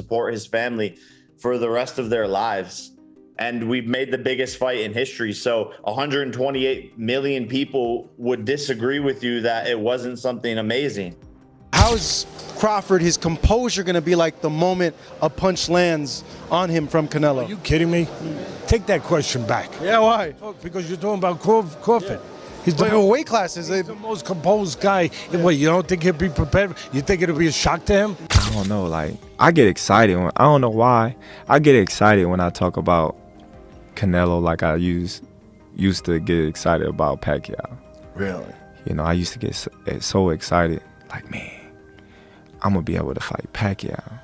support his family for the rest of their lives. And we've made the biggest fight in history. So 128 million people would disagree with you that it wasn't something amazing. How's Crawford, his composure going to be like the moment a punch lands on him from Canelo? Are you kidding me? Take that question back. Yeah, why? Because you're talking about Crawford. Yeah. He's weight classes. He's the most composed guy. What, you don't think he'll be prepared? You think it'll be a shock to him? I don't know. Like, I get excited when, I don't know why. I get excited when I talk about Canelo like I used to get excited about Pacquiao. Really? You know, I used to get so excited. Like, man, I'm going to be able to fight Pacquiao.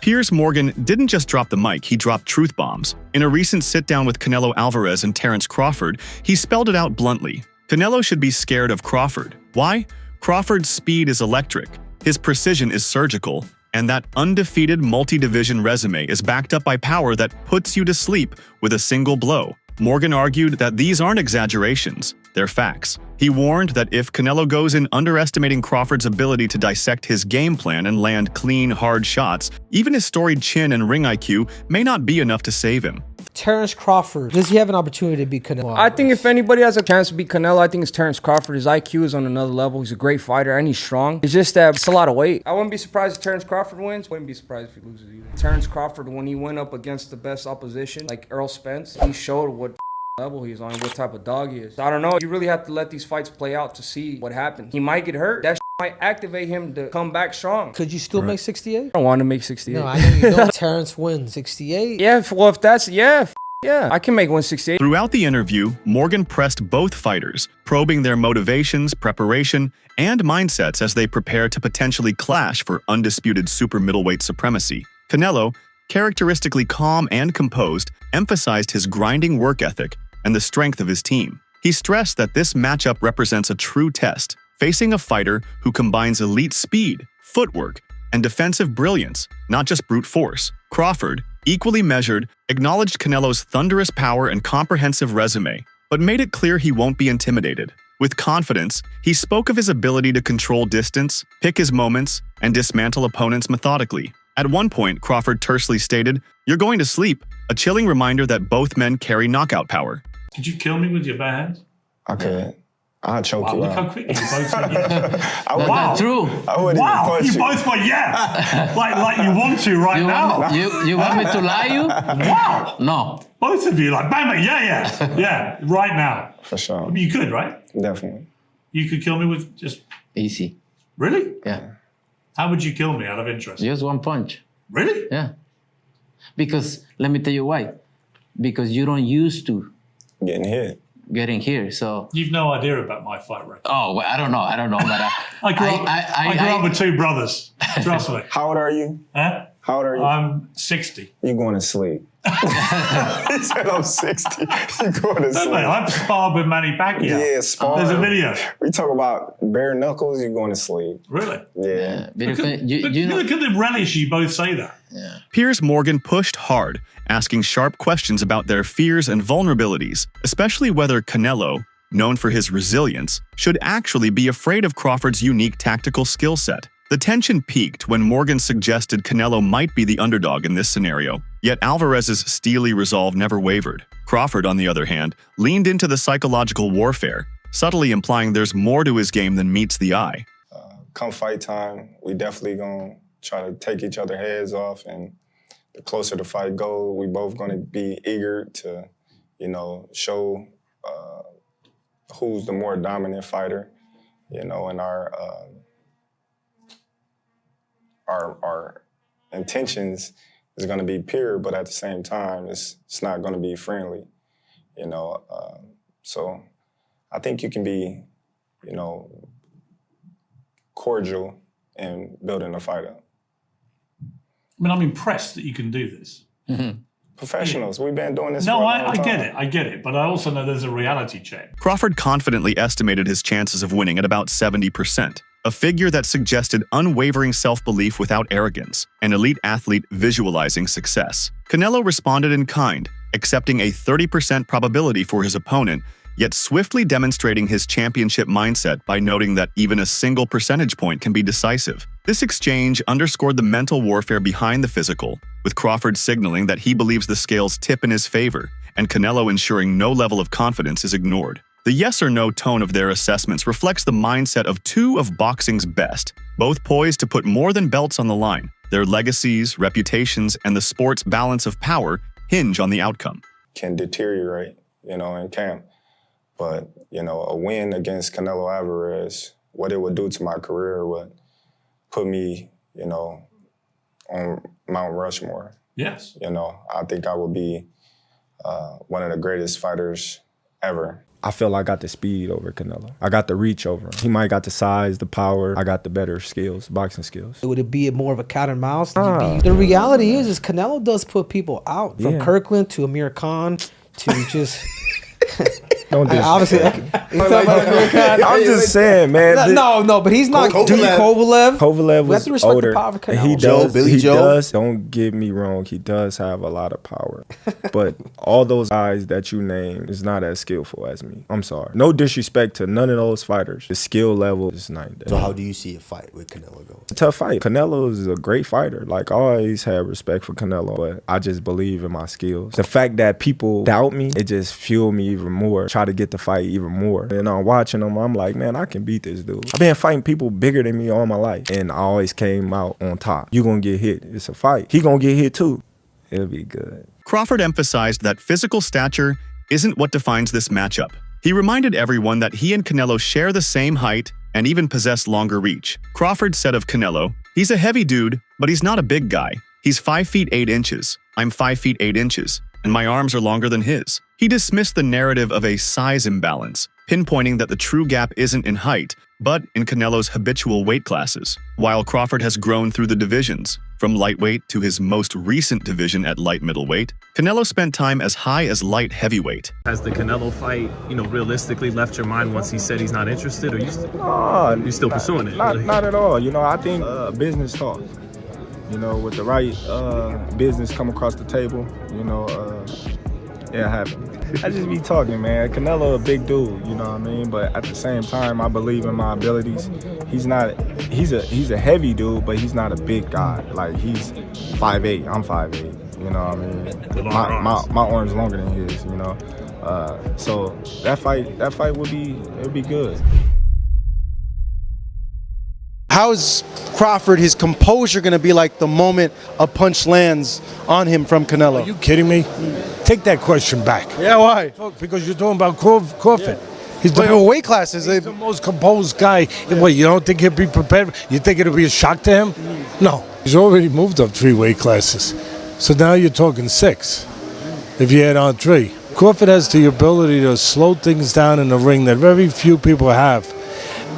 Piers Morgan didn't just drop the mic, he dropped truth bombs. In a recent sit-down with Canelo Alvarez and Terence Crawford, he spelled it out bluntly. Canelo should be scared of Crawford. Why? Crawford's speed is electric, his precision is surgical, and that undefeated multi-division resume is backed up by power that puts you to sleep with a single blow. Morgan argued that these aren't exaggerations, they're facts. He warned that if Canelo goes in underestimating Crawford's ability to dissect his game plan and land clean, hard shots, even his storied chin and ring IQ may not be enough to save him. Terence Crawford, does he have an opportunity to beat Canelo? I think if anybody has a chance to beat Canelo, I think it's Terence Crawford. His IQ is on another level. He's a great fighter and he's strong. It's just that it's a lot of weight. I wouldn't be surprised if Terence Crawford wins. Wouldn't be surprised if he loses either. Terence Crawford, when he went up against the best opposition, like Errol Spence, he showed what level he's on, what type of dog he is. I don't know. You really have to let these fights play out to see what happens. He might get hurt. That might activate him to come back strong. Could you still make 68? I don't want to make 68. No, I know you don't. Terence wins 68. Yeah, well, if that's, yeah, I can make 168. Throughout the interview, Morgan pressed both fighters, probing their motivations, preparation, and mindsets as they prepare to potentially clash for undisputed super middleweight supremacy. Canelo, characteristically calm and composed, emphasized his grinding work ethic and the strength of his team. He stressed that this matchup represents a true test, facing a fighter who combines elite speed, footwork, and defensive brilliance, not just brute force. Crawford, equally measured, acknowledged Canelo's thunderous power and comprehensive resume, but made it clear he won't be intimidated. With confidence, he spoke of his ability to control distance, pick his moments, and dismantle opponents methodically. At one point, Crawford tersely stated, "You're going to sleep," a chilling reminder that both men carry knockout power. Could you kill me with your bare hands? I could. I'll choke you Look out. how quickly you both said yes. Wow. True. I wouldn't even punch you both went yeah. like you want to right now. You want me to lie you? Wow. No. Both of you like bang bang yeah right now. For sure. You could, right? Definitely. You could kill me with just Easy. really? Yeah. How would you kill me out of interest? Just one punch. Really? Yeah. Because let me tell you why. Because you don't used to getting here, so You've no idea about my fight record. oh, well, I don't know, but I grew up with two brothers. Trust me. How old are you? Huh? How old are you? I'm 60. You going to sleep. He said I'm 60. You going to No, sleep. mate, I've sparred with Manny Pacquiao. Yeah, sparring. There's a video. We talk about bare knuckles, you're going to sleep. Really? Yeah. Look because at, you know, look at the relish you both say that. Piers Morgan pushed hard, asking sharp questions about their fears and vulnerabilities, especially whether Canelo, known for his resilience, should actually be afraid of Crawford's unique tactical skill set. The tension peaked when Morgan suggested Canelo might be the underdog in this scenario, yet Alvarez's steely resolve never wavered. Crawford, on the other hand, leaned into the psychological warfare, subtly implying there's more to his game than meets the eye. Come fight time, we definitely going to try to take each other heads off, and the closer the fight goes, we both going to be eager to, show who's the more dominant fighter, and our intentions is going to be pure, but at the same time, it's not going to be friendly, So I think you can be, cordial in building a fight up. I mean, I'm impressed that you can do this. Mm-hmm. Professionals, we've been doing this for a No, long I time. I get it. But I also know there's a reality check. Crawford confidently estimated his chances of winning at about 70%, a figure that suggested unwavering self-belief without arrogance, an elite athlete visualizing success. Canelo responded in kind, accepting a 30% probability for his opponent, yet swiftly demonstrating his championship mindset by noting that even a single percentage point can be decisive. This exchange underscored the mental warfare behind the physical, with Crawford signaling that he believes the scales tip in his favor, and Canelo ensuring no level of confidence is ignored. The yes or no tone of their assessments reflects the mindset of two of boxing's best, both poised to put more than belts on the line. Their legacies, reputations, and the sport's balance of power hinge on the outcome. Can deteriorate, in camp. But, a win against Canelo Alvarez, what it would do to my career would put me, on Mount Rushmore. Yes. I think I would be one of the greatest fighters ever. I feel like I got the speed over Canelo. I got the reach over him. He might got the size, the power. I got the better skills, boxing skills. Would it be more of a cat and mouse? The reality is Canelo does put people out. From Kirkland to Amir Khan to just... Don't do obviously, I'm just saying, man. No, but he's not. Kovalev was older. He does. Billy Joe. Does. Don't get me wrong. He does have a lot of power, but all those guys that you name is not as skillful as me. I'm sorry. No disrespect to none of those fighters. The skill level is night and day. So how do you see a fight with Canelo go? It's a tough fight. Canelo is a great fighter. Like, I always had respect for Canelo, but I just believe in my skills. The fact that people doubt me, it just fueled me even more. Try to get the fight even more. And I'm watching them, I'm like, man, I can beat this dude. I've been fighting people bigger than me all my life, and I always came out on top. You gonna get hit. It's a fight. He gonna get hit too. It'll be good. Crawford emphasized that physical stature isn't what defines this matchup. He reminded everyone that he and Canelo share the same height and even possess longer reach. Crawford said of Canelo, "He's a heavy dude, but he's not a big guy. He's 5 feet 8 inches. I'm 5 feet 8 inches, and my arms are longer than his." He dismissed the narrative of a size imbalance, pinpointing that the true gap isn't in height, but in Canelo's habitual weight classes. While Crawford has grown through the divisions, from lightweight to his most recent division at light middleweight, Canelo spent time as high as light heavyweight. Has the Canelo fight, realistically left your mind once he said he's not interested, or you still pursuing it? Not at all. I think business talk. With the right business come across the table, it happened. I just be talking, man. Canelo a big dude, you know what I mean? But at the same time, I believe in my abilities. He's a heavy dude, but he's not a big guy. Like, he's 5'8", I'm 5'8", you know what I mean? My arm's longer than his, So that fight would be good. How's Crawford, his composure going to be like the moment a punch lands on him from Canelo? Are you kidding me? Take that question back. Yeah, why? Because you're talking about Crawford. Yeah. He's the weight classes. He's the most composed guy. What, you don't think he'll be prepared? You think it'll be a shock to him? No. He's already moved up 3 weight classes. So now you're talking 6, if you add on 3. Crawford has the ability to slow things down in the ring that very few people have,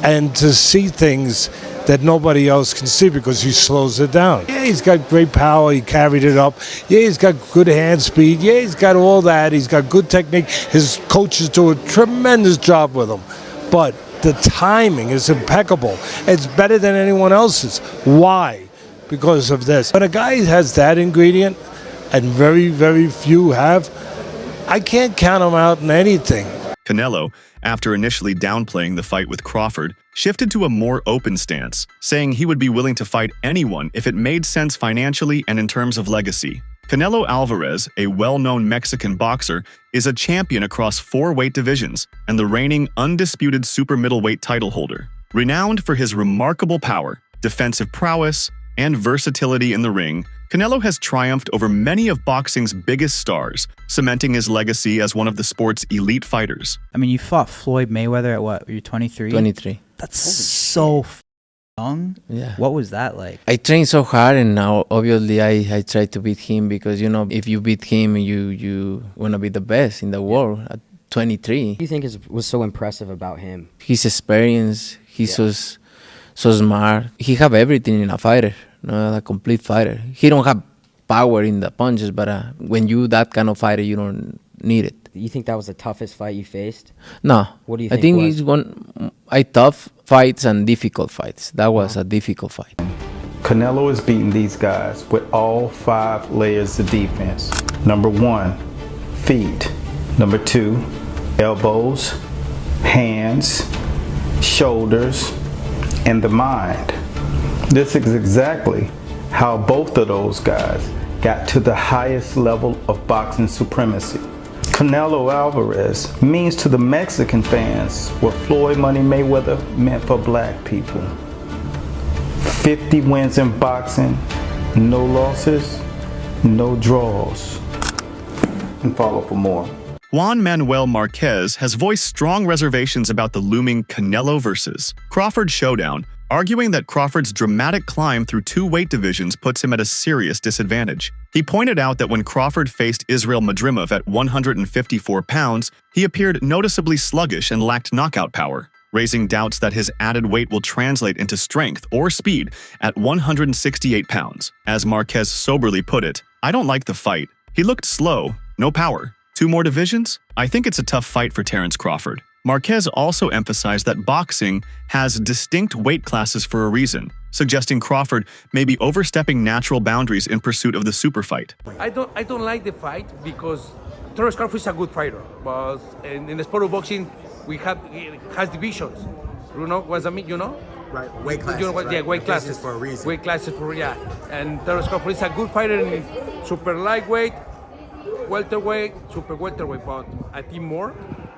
and to see things that nobody else can see because he slows it down. Yeah, he's got great power. He carried it up. Yeah, he's got good hand speed. Yeah, he's got all that. He's got good technique. His coaches do a tremendous job with him. But the timing is impeccable. It's better than anyone else's. Why? Because of this. When a guy has that ingredient, and very, very few have, I can't count him out in anything. Canelo, after initially downplaying the fight with Crawford, shifted to a more open stance, saying he would be willing to fight anyone if it made sense financially and in terms of legacy. Canelo Alvarez, a well-known Mexican boxer, is a champion across 4 weight divisions and the reigning undisputed super middleweight title holder. Renowned for his remarkable power, defensive prowess, and versatility in the ring, Canelo has triumphed over many of boxing's biggest stars, cementing his legacy as one of the sport's elite fighters. I mean, you fought Floyd Mayweather at what? You're 23? 23. That's so young. Yeah. What was that like? I trained so hard, and now obviously I try to beat him because, if you beat him, you want to be the best in the world at 23. What do you think was so impressive about him? His experience, he's so smart. He have everything in a fighter. A complete fighter. He don't have power in the punches, but when you that kind of fighter, you don't need it. You think that was the toughest fight you faced? No. What do you think? I think it's tough fights and difficult fights. That was a difficult fight. Canelo is beating these guys with all 5 layers of defense. Number 1, feet. Number 2, elbows, hands, shoulders, and the mind. This is exactly how both of those guys got to the highest level of boxing supremacy. Canelo Alvarez means to the Mexican fans what Floyd Money Mayweather meant for black people. 50 wins in boxing, no losses, no draws. And follow for more. Juan Manuel Marquez has voiced strong reservations about the looming Canelo versus Crawford showdown, arguing that Crawford's dramatic climb through 2 weight divisions puts him at a serious disadvantage. He pointed out that when Crawford faced Israel Madrimov at 154 pounds, he appeared noticeably sluggish and lacked knockout power, raising doubts that his added weight will translate into strength or speed at 168 pounds. As Marquez soberly put it, "I don't like the fight. He looked slow, no power. 2 more divisions? I think it's a tough fight for Terence Crawford." Marquez also emphasized that boxing has distinct weight classes for a reason, suggesting Crawford may be overstepping natural boundaries in pursuit of the super fight. I don't like the fight because Terence Crawford is a good fighter, but in the sport of boxing, it has divisions. You know what I mean? You know? Right, weight classes. You know what? Right? Yeah, weight classes for a reason. Weight classes for and Terence Crawford is a good fighter in super lightweight, welterweight, super welterweight, but I think more.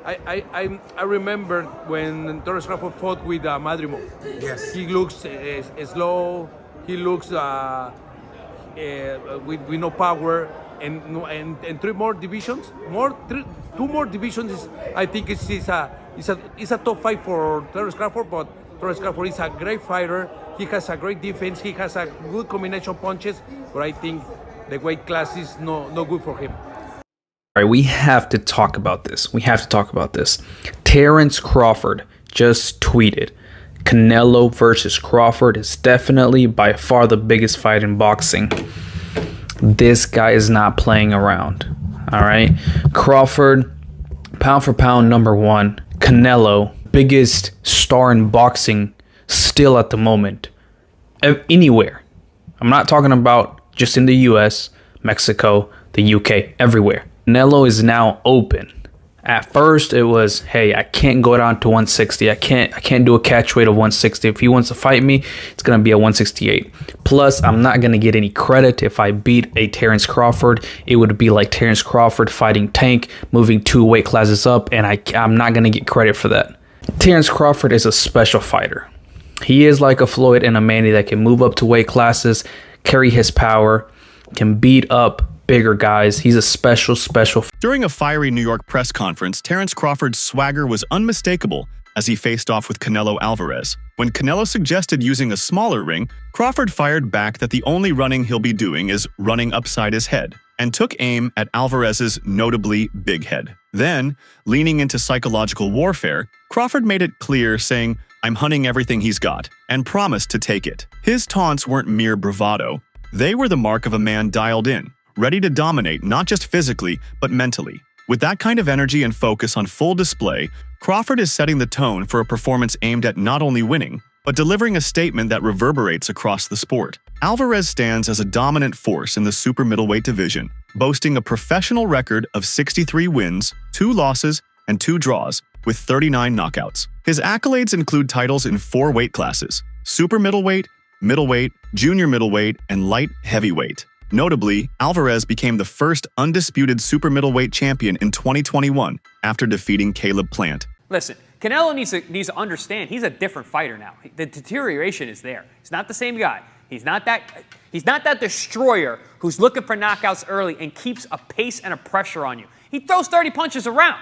I remember when Terence Crawford fought with Madrimov. Yes. He looks slow. He looks with no power. And 3 more divisions, 2 more divisions. I think it's a top fight for Terence Crawford. But Terence Crawford is a great fighter. He has a great defense. He has a good combination of punches. But I think the weight class is no good for him. All right, we have to talk about this. Terence Crawford just tweeted, Canelo versus Crawford is definitely by far the biggest fight in boxing. This guy is not playing around. All right. Crawford, pound for pound, #1. Canelo, biggest star in boxing still at the moment. Anywhere. I'm not talking about just in the US, Mexico, the UK, everywhere. Canelo is now open. At first it was, hey, I can't go down to 160. I can't do a catch weight of 160. If he wants to fight me, it's gonna be at 168. Plus, I'm not gonna get any credit if I beat a Terence Crawford. It would be like Terence Crawford fighting Tank, moving 2 weight classes up, and I'm not gonna get credit for that. Terence Crawford is a special fighter. He is like a Floyd and a Manny that can move up to weight classes, carry his power, can beat up bigger guys. He's a special. During a fiery New York press conference, Terence Crawford's swagger was unmistakable as he faced off with Canelo Alvarez. When Canelo suggested using a smaller ring, Crawford fired back that the only running he'll be doing is running upside his head, and took aim at Alvarez's notably big head. Then, leaning into psychological warfare, Crawford made it clear, saying, "I'm hunting everything he's got," and promised to take it. His taunts weren't mere bravado. They were the mark of a man dialed in, ready to dominate not just physically, but mentally. With that kind of energy and focus on full display, Crawford is setting the tone for a performance aimed at not only winning, but delivering a statement that reverberates across the sport. Alvarez stands as a dominant force in the super middleweight division, boasting a professional record of 63 wins, 2 losses, and 2 draws, with 39 knockouts. His accolades include titles in 4 weight classes: super middleweight, middleweight, junior middleweight, and light heavyweight. Notably, Alvarez became the first undisputed super middleweight champion in 2021 after defeating Caleb Plant. Listen, Canelo needs to understand he's a different fighter now. The deterioration is there. He's not the same guy. He's not that destroyer who's looking for knockouts early and keeps a pace and a pressure on you. He throws 30 punches around.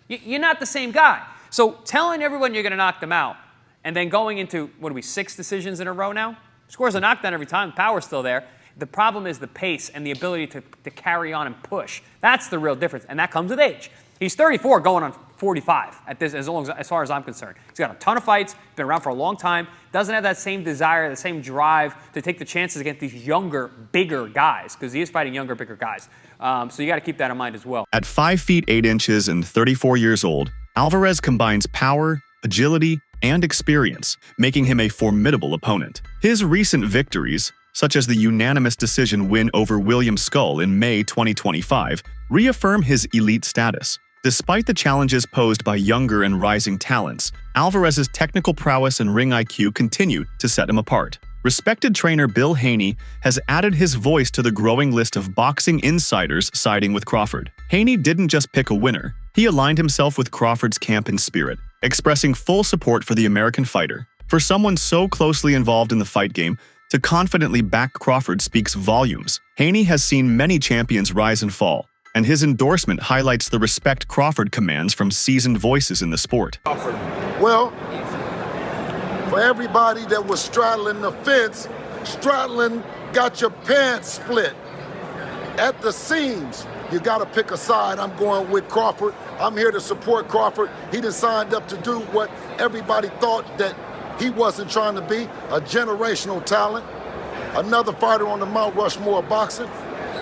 You're not the same guy. So telling everyone you're going to knock them out and then going into, 6 decisions in a row now? Scores a knockdown every time. Power's still there. The problem is the pace and the ability to carry on and push. That's the real difference, and that comes with age. He's 34 going on 45 at this, as far as I'm concerned. He's got a ton of fights, been around for a long time, doesn't have that same desire, the same drive to take the chances against these younger, bigger guys, because he is fighting younger, bigger guys. So you got to keep that in mind as well. At 5 feet 8 inches and 34 years old, Alvarez combines power, agility, and experience, making him a formidable opponent. His recent victories, such as the unanimous decision win over William Skull in May 2025, reaffirm his elite status. Despite the challenges posed by younger and rising talents, Alvarez's technical prowess and ring IQ continue to set him apart. respected trainer Bill Haney has added his voice to the growing list of boxing insiders siding with Crawford. Haney didn't just pick a winner, he aligned himself with Crawford's camp in spirit, expressing full support for the American fighter. For someone so closely involved in the fight game, to confidently back Crawford speaks volumes. Haney has seen many champions rise and fall, and his endorsement highlights the respect Crawford commands from seasoned voices in the sport. Well, for everybody that was straddling the fence, straddling got your pants split at the seams. You got to pick a side. I'm going with Crawford. I'm here to support Crawford. He just signed up to do what everybody thought that he wasn't trying to be, a generational talent, another fighter on the Mount Rushmore of boxing.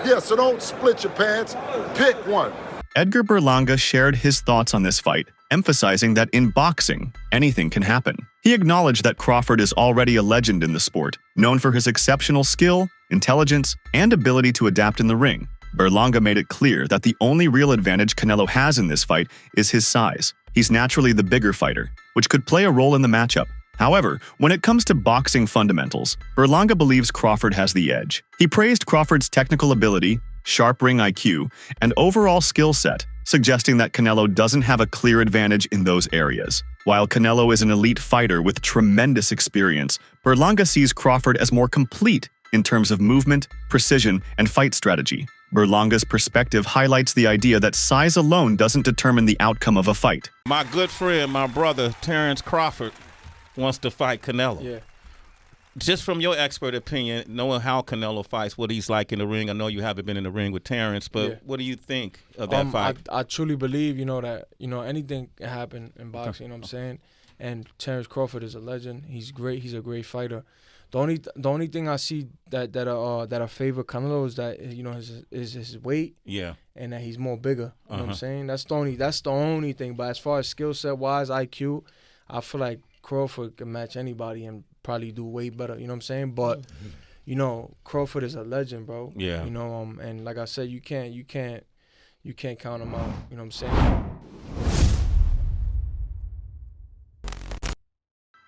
Yeah, so don't split your pants, pick one. Edgar Berlanga shared his thoughts on this fight, emphasizing that in boxing, anything can happen. He acknowledged that Crawford is already a legend in the sport, known for his exceptional skill, intelligence, and ability to adapt in the ring. Berlanga made it clear that the only real advantage Canelo has in this fight is his size. He's naturally the bigger fighter, which could play a role in the matchup. However, when it comes to boxing fundamentals, Berlanga believes Crawford has the edge. He praised Crawford's technical ability, sharp ring IQ, and overall skill set, suggesting that Canelo doesn't have a clear advantage in those areas. While Canelo is an elite fighter with tremendous experience, Berlanga sees Crawford as more complete in terms of movement, precision, and fight strategy. Berlanga's perspective highlights the idea that size alone doesn't determine the outcome of a fight. My good friend, my brother, Terrence Crawford, wants to fight Canelo. Yeah. Just from your expert opinion, knowing how Canelo fights, what he's like in the ring, I know you haven't been in the ring with Terrence, but what do you think of that fight? I truly believe, that, anything can happen in boxing, you know what I'm saying? And Terrence Crawford is a legend. He's great. He's a great fighter. The only thing I see that I favor Canelo is that his weight. Yeah. And that he's more bigger. You know what I'm saying? That's the only thing. But as far as skill set wise, IQ, I feel like Crawford can match anybody and probably do way better. You know what I'm saying? But Crawford is a legend, bro. Yeah. And like I said, you can't count him out. You know what I'm saying?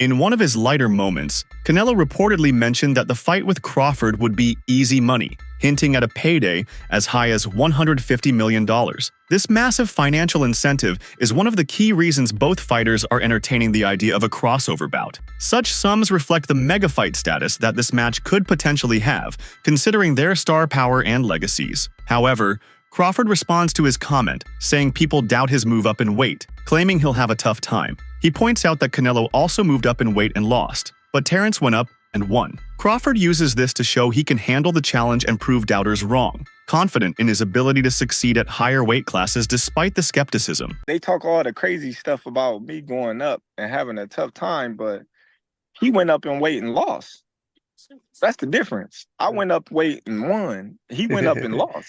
In one of his lighter moments, Canelo reportedly mentioned that the fight with Crawford would be easy money, hinting at a payday as high as $150 million. This massive financial incentive is one of the key reasons both fighters are entertaining the idea of a crossover bout. Such sums reflect the mega fight status that this match could potentially have, considering their star power and legacies. However, Crawford responds to his comment, saying people doubt his move up in weight, claiming he'll have a tough time. He points out that Canelo also moved up in weight and lost, but Terrence went up and won. Crawford uses this to show he can handle the challenge and prove doubters wrong, confident in his ability to succeed at higher weight classes despite the skepticism. They talk all the crazy stuff about me going up and having a tough time, but he went up in weight and lost. That's the difference. I went up weight and won. He went up and lost.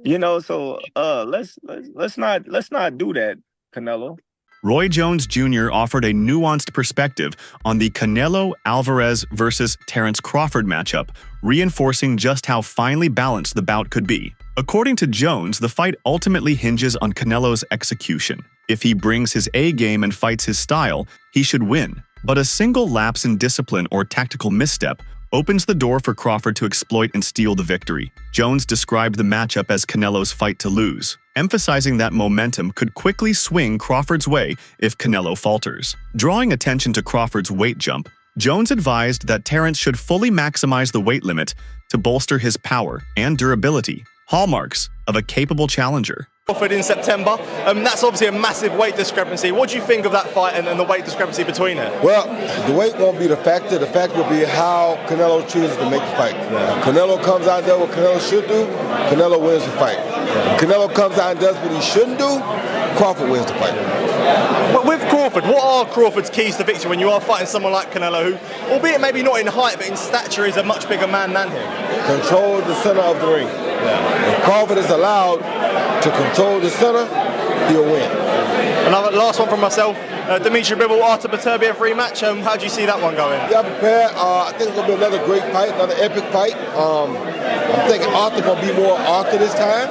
So let's not do that, Canelo. Roy Jones Jr. offered a nuanced perspective on the Canelo-Alvarez versus Terrence Crawford matchup, reinforcing just how finely balanced the bout could be. According to Jones, the fight ultimately hinges on Canelo's execution. If he brings his A game and fights his style, he should win. But a single lapse in discipline or tactical misstep opens the door for Crawford to exploit and steal the victory. Jones described the matchup as Canelo's fight to lose, emphasizing that momentum could quickly swing Crawford's way if Canelo falters. Drawing attention to Crawford's weight jump, Jones advised that Terrence should fully maximize the weight limit to bolster his power and durability, hallmarks of a capable challenger. Crawford in September, that's obviously a massive weight discrepancy. What do you think of that fight and the weight discrepancy between it? Well, the weight won't be the factor. The factor will be how Canelo chooses to make the fight. If Canelo comes out and does what Canelo should do, Canelo wins the fight. If Canelo comes out and does what he shouldn't do, Crawford wins the fight. But with Crawford, what are Crawford's keys to victory when you are fighting someone like Canelo, who, albeit maybe not in height, but in stature, is a much bigger man than him? Control the center of the ring. If Crawford is allowed to control the center, he'll win. Another last one from myself. Dimitri Bivol, Artur Beterbiev rematch. How do you see that one going? Yeah, I'm prepared. I think it's going to be another great fight, another epic fight. I'm thinking Artur going to be more Artur this time,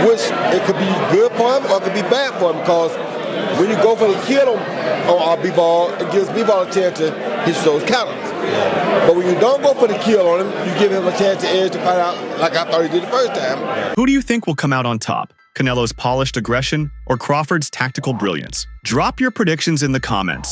which it could be good for him or it could be bad for him, because when you go for the kill on Bivol, it gives Bivol a chance to hit those counters. But when you don't go for the kill on him, you give him a chance to edge to find out like I thought he did the first time. Who do you think will come out on top? Canelo's polished aggression or Crawford's tactical brilliance? Drop your predictions in the comments.